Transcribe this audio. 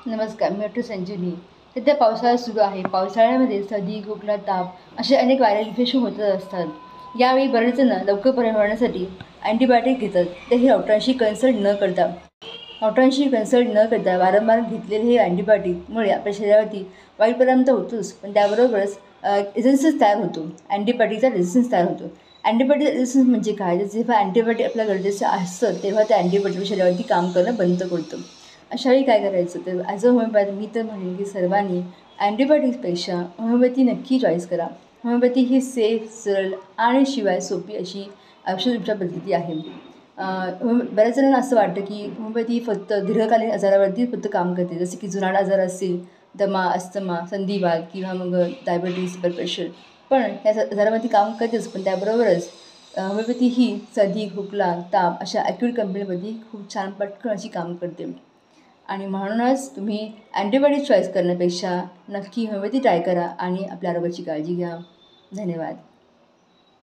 नमस्कार, मी डॉक्टर संजीवनी. सध्या पावसाळा सुरू आहे. पावसाळ्यामध्ये सर्दी, खोकला, ताप असे अनेक व्हायरल इन्फेक्शन होतच असतात. यावेळी बरेच जण लवकर बरे होण्यासाठी अँटीबायोटिक घेतात. तेही डॉक्टरांशी कन्सल्ट न करता वारंवार घेतलेले हे अँटीबायोटिकमुळे आपल्या शरीरावरती वाईट परिणाम तर होतोच, पण त्याबरोबरच रेझिस्टन्स तयार होतो. अँटीबायोटिकचा रेझिस्टन्स तयार होतो. अँटीबायोटिक रेझिस्टन्स म्हणजे काय? तर जेव्हा अँटीबायोटिक आपल्या गरजेचं असतं तेव्हा त्या अँटीबायोटिक शरीरावरती काम करणं बंद करतं. अशावेळी काय करायचं? तर ॲज अ होमिओपॅथ मी तर म्हणेन की सर्वांनी अँटीबायोटिक्सपेक्षा होमिओपॅथी नक्की चॉईस करा. होमिओपॅथी ही सेफ, सरळ आणि शिवाय सोपी अशी औषधोपचार पद्धती आहे. बऱ्याच जणांना असं वाटतं की होमिओपॅथी फक्त दीर्घकालीन आजारावरती फक्त काम करते, जसे की जुनाट आजार असतील, दमा, अस्थमा, संधिवात किंवा मग डायबिटीज, ब्लड प्रेशर. पण त्या आजारावरती काम करतेच, पण त्याबरोबरच होमिओपॅथी ही सर्दी, खोकला, ताप अशा ॲक्यूट कंप्लेंटमध्ये खूप छान पटकन अशी काम करते. आणि म्हणूनच तुम्ही अँटीबायोटिक चॉईस करण्यापेक्षा नक्की होमिओपॅथी ट्राय करा आणि आपल्या आरोग्याची काळजी घ्या. धन्यवाद.